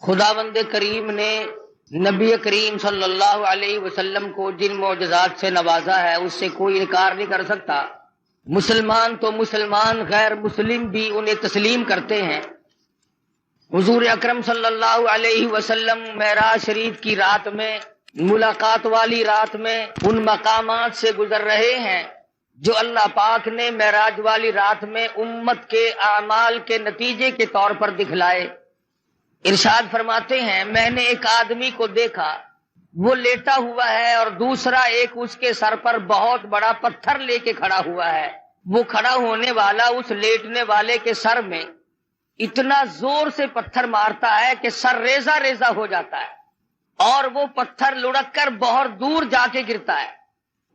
خداوند کریم نے نبی کریم صلی اللہ علیہ وسلم کو جن معجزات سے نوازا ہے اس سے کوئی انکار نہیں کر سکتا۔ مسلمان تو مسلمان، غیر مسلم بھی انہیں تسلیم کرتے ہیں۔ حضور اکرم صلی اللہ علیہ وسلم معراج شریف کی رات میں، ملاقات والی رات میں ان مقامات سے گزر رہے ہیں جو اللہ پاک نے معراج والی رات میں امت کے اعمال کے نتیجے کے طور پر دکھلائے۔ ارشاد فرماتے ہیں، میں نے ایک آدمی کو دیکھا، وہ لیٹا ہوا ہے اور دوسرا ایک اس کے سر پر بہت بڑا پتھر لے کے کھڑا ہوا ہے۔ وہ کھڑا ہونے والا اس لیٹنے والے کے سر میں اتنا زور سے پتھر مارتا ہے کہ سر ریزہ ریزہ ہو جاتا ہے اور وہ پتھر لڑک کر بہت دور جا کے گرتا ہے۔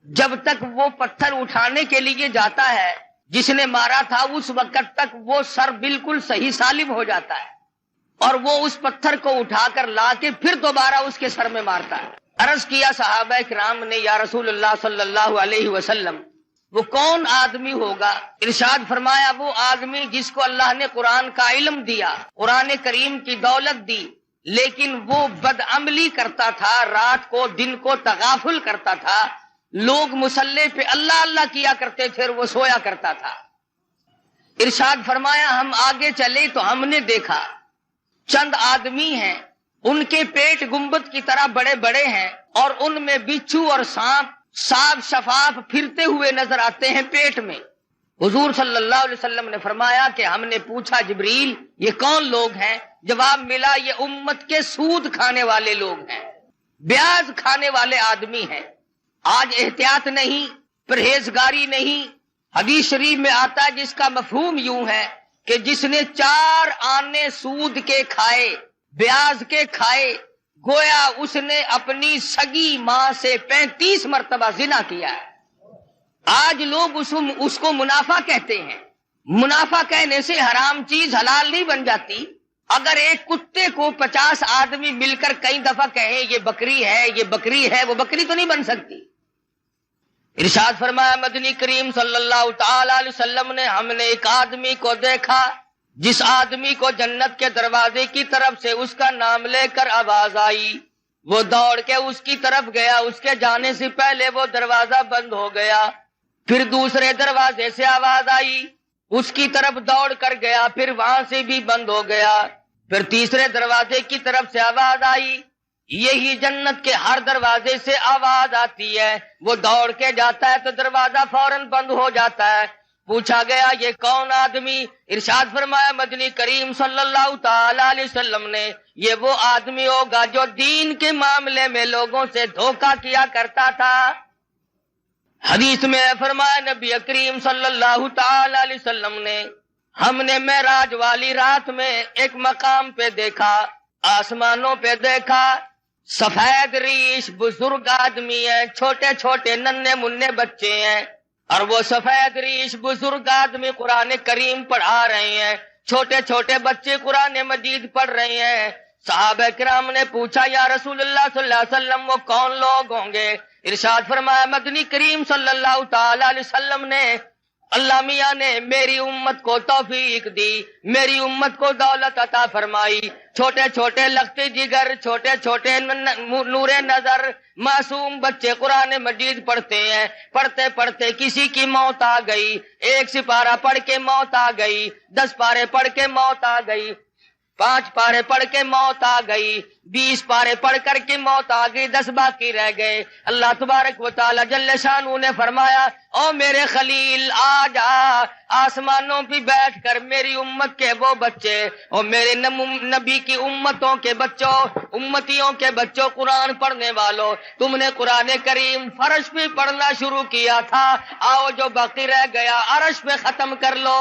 جب تک وہ پتھر اٹھانے کے لیے جاتا ہے جس نے مارا تھا، اس وقت تک وہ سر بالکل صحیح سالم ہو جاتا ہے اور وہ اس پتھر کو اٹھا کر لا کے پھر دوبارہ اس کے سر میں مارتا ہے۔ عرض کیا صحابہ کرام نے، یا رسول اللہ صلی اللہ علیہ وسلم، وہ کون آدمی ہوگا؟ ارشاد فرمایا، وہ آدمی جس کو اللہ نے قرآن کا علم دیا، قرآن کریم کی دولت دی، لیکن وہ بدعملی کرتا تھا، رات کو دن کو تغافل کرتا تھا، لوگ مصلی پہ اللہ اللہ کیا کرتے تھے، وہ سویا کرتا تھا۔ ارشاد فرمایا، ہم آگے چلے تو ہم نے دیکھا چند آدمی ہیں، ان کے پیٹ گنبد کی طرح بڑے بڑے ہیں اور ان میں بچھو اور سانپ صاف شفاف پھرتے ہوئے نظر آتے ہیں پیٹ میں۔ حضور صلی اللہ علیہ وسلم نے فرمایا کہ ہم نے پوچھا، جبریل یہ کون لوگ ہیں؟ جواب ملا، یہ امت کے سود کھانے والے لوگ ہیں، بیاج کھانے والے آدمی ہیں۔ آج احتیاط نہیں، پرہیزگاری نہیں۔ حدیث شریف میں آتا ہے جس کا مفہوم یوں ہے کہ جس نے 4 آنے سود کے کھائے، بیاج کے کھائے، گویا اس نے اپنی سگی ماں سے 35 مرتبہ زنا کیا ہے۔ آج لوگ اس کو منافع کہتے ہیں۔ منافع کہنے سے حرام چیز حلال نہیں بن جاتی۔ اگر ایک کتے کو 50 آدمی مل کر کئی دفعہ کہیں یہ بکری ہے، یہ بکری ہے، وہ بکری تو نہیں بن سکتی۔ ارشاد فرمایا مدنی کریم صلی اللہ تعالی علیہ وسلم نے، ہم نے ایک آدمی کو دیکھا جس آدمی کو جنت کے دروازے کی طرف سے اس کا نام لے کر آواز آئی، وہ دوڑ کے اس کی طرف گیا، اس کے جانے سے پہلے وہ دروازہ بند ہو گیا۔ پھر دوسرے دروازے سے آواز آئی، اس کی طرف دوڑ کر گیا، پھر وہاں سے بھی بند ہو گیا۔ پھر تیسرے دروازے کی طرف سے آواز آئی، یہی جنت کے ہر دروازے سے آواز آتی ہے، وہ دوڑ کے جاتا ہے تو دروازہ فوراً بند ہو جاتا ہے۔ پوچھا گیا یہ کون آدمی؟ ارشاد فرمایا مدنی کریم صلی اللہ تعالی علیہ وسلم نے، یہ وہ آدمی ہوگا جو دین کے معاملے میں لوگوں سے دھوکہ کیا کرتا تھا۔ حدیث میں فرمایا نبی کریم صلی اللہ تعالی علیہ وسلم نے، ہم نے معراج والی رات میں ایک مقام پہ دیکھا، آسمانوں پہ دیکھا، سفید ریش بزرگ آدمی ہیں، چھوٹے چھوٹے ننھے منھے بچے ہیں، اور وہ سفید ریش بزرگ آدمی قرآن کریم پڑھا رہے ہیں، چھوٹے چھوٹے بچے قرآن مجید پڑھ رہے ہیں۔ صحابہ کرام نے پوچھا یا رسول اللہ صلی اللہ علیہ وسلم وہ کون لوگ ہوں گے؟ ارشاد فرمایا مدنی کریم صلی اللہ تعالی علیہ وسلم نے، اللہ میاں نے میری امت کو توفیق دی، میری امت کو دولت عطا فرمائی، چھوٹے چھوٹے لخت جگر، چھوٹے چھوٹے نور نظر معصوم بچے قرآن مجید پڑھتے ہیں، پڑھتے پڑھتے کسی کی موت آ گئی، 1 سپارہ پڑھ کے موت آ گئی، 10 پارے پڑھ کے موت آ گئی، 5 پارے پڑھ کے موت آ گئی، 20 پارے پڑھ کر کے موت آ گئی، 10 باقی رہ گئے۔ اللہ تبارک و تعالی جل شانہ نے فرمایا، او میرے خلیل آ جا، آسمانوں پہ بیٹھ کر میری امت کے وہ بچے اور میرے نبی کی امتوں کے بچوں، امتیوں کے بچوں، قرآن پڑھنے والوں، تم نے قرآن کریم فرش پہ پڑھنا شروع کیا تھا، آؤ جو باقی رہ گیا عرش پہ ختم کر لو۔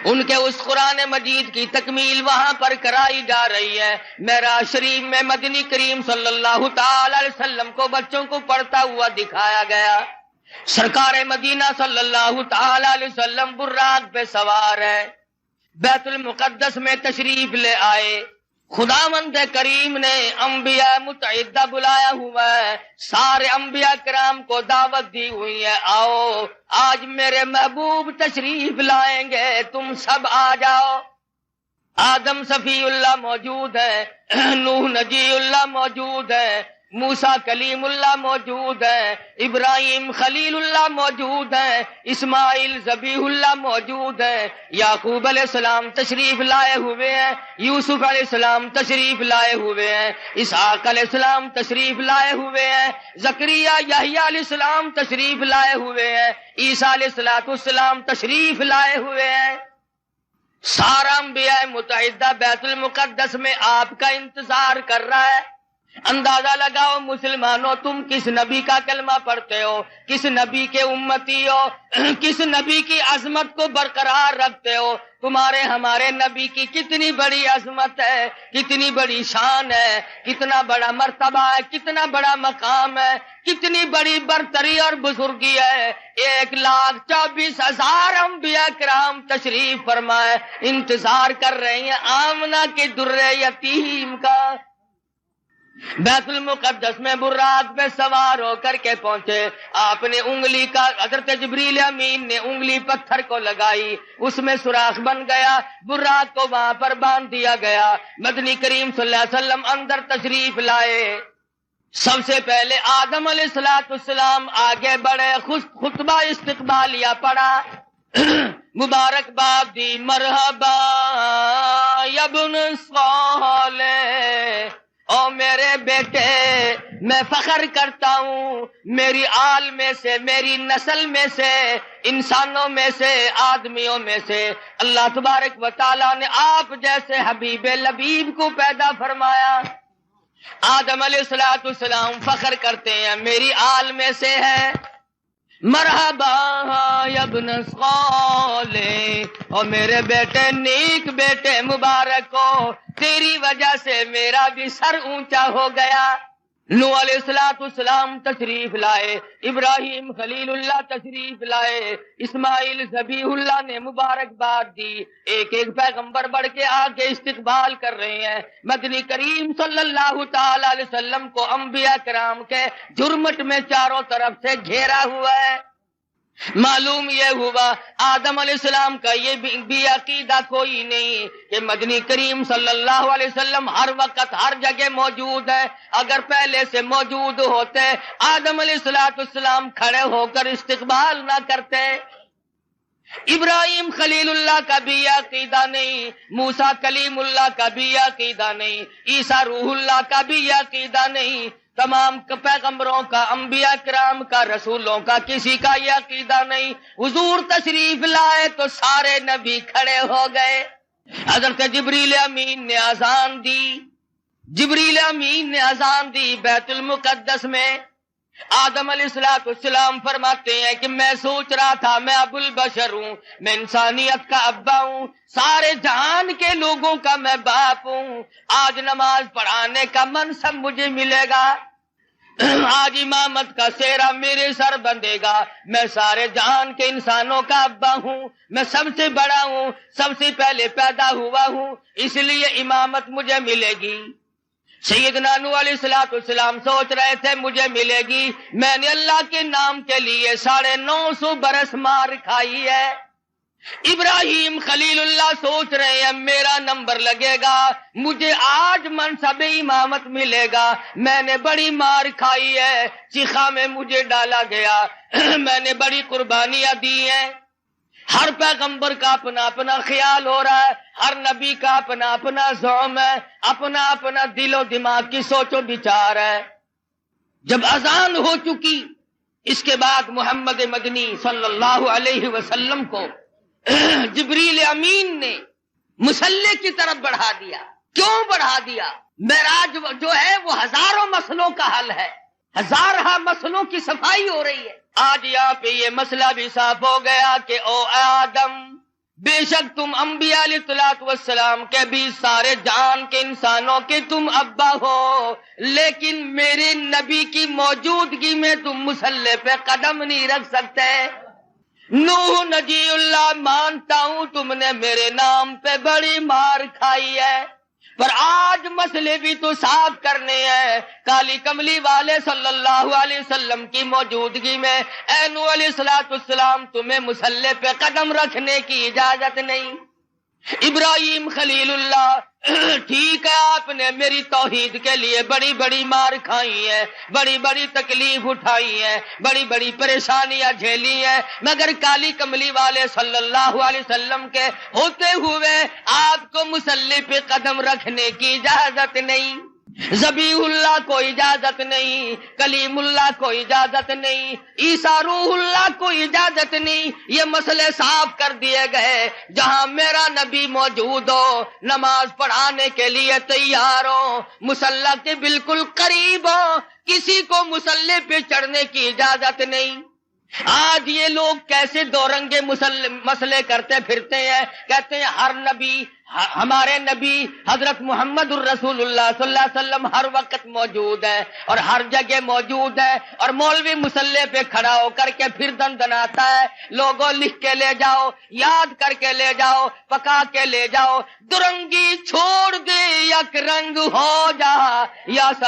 ان کے اس قرآن مجید کی تکمیل وہاں پر کرائی جا رہی ہے۔ معراج شریف میں مدنی کریم صلی اللہ تعالی علیہ وسلم کو بچوں کو پڑھتا ہوا دکھایا گیا۔ سرکار مدینہ صلی اللہ تعالی علیہ وسلم براق پہ سوار ہے، بیت المقدس میں تشریف لے آئے۔ خداوند کریم نے انبیاء متعدہ بلایا ہوا ہے، سارے انبیاء کرام کو دعوت دی ہوئی ہے، آؤ آج میرے محبوب تشریف لائیں گے، تم سب آ جاؤ۔ آدم صفی اللہ موجود ہے، نوح نجی اللہ موجود ہے، موسیٰ کلیم اللہ موجود ہے، ابراہیم خلیل اللہ موجود ہے، اسماعیل ذبیح اللہ موجود ہے، یعقوب علیہ السلام تشریف لائے ہوئے ہیں، یوسف علیہ السلام تشریف لائے ہوئے ہیں، اسحاق علیہ السلام تشریف لائے ہوئے ہیں، زکریا یحییٰ علیہ السلام تشریف لائے ہوئے ہیں، عیسیٰ علیہ السلام تشریف لائے ہوئے ہیں۔ سارا انبیاء متحدہ بیت المقدس میں آپ کا انتظار کر رہا ہے۔ اندازہ لگاؤ مسلمانوں، تم کس نبی کا کلمہ پڑھتے ہو، کس نبی کے امتی ہو، کس نبی کی عظمت کو برقرار رکھتے ہو؟ تمہارے ہمارے نبی کی کتنی بڑی عظمت ہے، کتنی بڑی شان ہے، کتنا بڑا مرتبہ ہے، کتنا بڑا مقام ہے، کتنی بڑی برتری اور بزرگی ہے۔ 1,24,000 انبیاء کرام تشریف فرمائے انتظار کر رہے ہیں آمنہ کے در یتیم کا۔ بیت المقدس میں براق پہ سوار ہو کر کے پہنچے، آپ نے انگلی کا، حضرت جبریل امین نے انگلی پتھر کو لگائی، اس میں سوراخ بن گیا، براق کو وہاں پر باندھ دیا گیا۔ مدنی کریم صلی اللہ علیہ وسلم اندر تشریف لائے۔ سب سے پہلے آدم علیہ السلام آگے بڑھے، خطبہ استقبالیہ پڑھا، مبارکباد دی، مرحبا یا ابن صالح، او میرے بیٹے، میں فخر کرتا ہوں میری آل میں سے، میری نسل میں سے، انسانوں میں سے، آدمیوں میں سے اللہ تبارک و تعالیٰ نے آپ جیسے حبیب لبیب کو پیدا فرمایا۔ آدم علیہ السلام فخر کرتے ہیں میری آل میں سے ہے، مرحبا یا ابن صالح، اور میرے بیٹے نیک بیٹے مبارک ہو، تیری وجہ سے میرا بھی سر اونچا ہو گیا۔ نوح علیہ السلام تشریف لائے، ابراہیم خلیل اللہ تشریف لائے، اسماعیل ذبیح اللہ نے مبارکباد دی، ایک ایک پیغمبر بڑھ کے آگے استقبال کر رہے ہیں۔ مدنی کریم صلی اللہ تعالی علیہ وسلم کو انبیاء کرام کے جرمٹ میں چاروں طرف سے گھیرا ہوا ہے۔ معلوم یہ ہوا آدم علیہ السلام کا یہ بھی عقیدہ کوئی نہیں کہ مدنی کریم صلی اللہ علیہ وسلم ہر وقت ہر جگہ موجود ہے۔ اگر پہلے سے موجود ہوتے آدم علیہ السلام کھڑے ہو کر استقبال نہ کرتے۔ ابراہیم خلیل اللہ کا بھی عقیدہ نہیں، موسیٰ کلیم اللہ کا بھی عقیدہ نہیں، عیسیٰ روح اللہ کا بھی عقیدہ نہیں، تمام پیغمبروں کا، انبیاء کرام کا، رسولوں کا کسی کا یہ عقیدہ نہیں۔ حضور تشریف لائے تو سارے نبی کھڑے ہو گئے۔ حضرت جبریل امین نے اذان دی، جبریل امین نے اذان دی بیت المقدس میں۔ آدم علیہ السلام فرماتے ہیں کہ میں سوچ رہا تھا میں ابو البشر ہوں، میں انسانیت کا ابا ہوں، سارے جہان کے لوگوں کا میں باپ ہوں، آج نماز پڑھانے کا منصب مجھے ملے گا، آج امامت کا سہرا میرے سر بندھے گا، میں سارے جہان کے انسانوں کا ابا ہوں، میں سب سے بڑا ہوں، سب سے پہلے پیدا ہوا ہوں، اس لیے امامت مجھے ملے گی۔ سیدنا نوح علیہ السلام سوچ رہے تھے مجھے ملے گی، میں نے اللہ کے نام کے لیے 950 برس مار کھائی ہے۔ ابراہیم خلیل اللہ سوچ رہے ہیں میرا نمبر لگے گا، مجھے آج منصب امامت ملے گا، میں نے بڑی مار کھائی ہے، چیخا میں مجھے ڈالا گیا، میں نے بڑی قربانیاں دی ہیں۔ ہر پیغمبر کا اپنا اپنا خیال ہو رہا ہے، ہر نبی کا اپنا اپنا زعم ہے، اپنا اپنا دل و دماغ کی سوچ و بچار ہے۔ جب اذان ہو چکی اس کے بعد محمد مدنی صلی اللہ علیہ وسلم کو جبریل امین نے مصلی کی طرف بڑھا دیا۔ کیوں بڑھا دیا؟ معراج جو ہے وہ ہزاروں مسئلوں کا حل ہے، ہزارہ مسئلوں کی صفائی ہو رہی ہے۔ آج یہاں پہ یہ مسئلہ بھی صاف ہو گیا کہ او آدم، بے شک تم انبیاء علیہ السلام کے بھی سارے جہان کے انسانوں کے تم ابا ہو، لیکن میرے نبی کی موجودگی میں تم مصلی پہ قدم نہیں رکھ سکتے۔ نوح نجی اللہ مانتا ہوں تم نے میرے نام پہ بڑی مار کھائی ہے، پر آج مسئلے بھی تو صاف کرنے ہیں۔ کالی کملی والے صلی اللہ علیہ وسلم کی موجودگی میں اے نوح علیہ السلام تمہیں مصلی پہ قدم رکھنے کی اجازت نہیں۔ ابراہیم خلیل اللہ، ٹھیک ہے آپ نے میری توحید کے لیے بڑی بڑی مار کھائی ہے، بڑی بڑی تکلیف اٹھائی ہے، بڑی بڑی پریشانیاں جھیلی ہیں، مگر کالی کملی والے صلی اللہ علیہ وسلم کے ہوتے ہوئے آپ کو مصلی پہ قدم رکھنے کی اجازت نہیں، ذبیح اللہ کو اجازت نہیں، کلیم اللہ کو اجازت نہیں، عیسیٰ روح اللہ کو اجازت نہیں۔ یہ مسئلے صاف کر دیے گئے، جہاں میرا نبی موجود ہو، نماز پڑھانے کے لیے تیار ہو، مصلی کے بالکل قریب ہو، کسی کو مصلی پہ چڑھنے کی اجازت نہیں۔ آج یہ لوگ کیسے دو رنگے مسئلے کرتے پھرتے ہیں، کہتے ہیں ہر نبی، ہمارے نبی حضرت محمد الرسول اللہ صلی اللہ علیہ وسلم ہر وقت موجود ہے اور ہر جگہ موجود ہے، اور مولوی مصلی پہ کھڑا ہو کر کے پھر دندناتا ہے، لوگوں لکھ کے لے جاؤ، یاد کر کے لے جاؤ، پکا کے لے جاؤ، درنگی چھوڑ دے یک رنگ ہو جا یا سر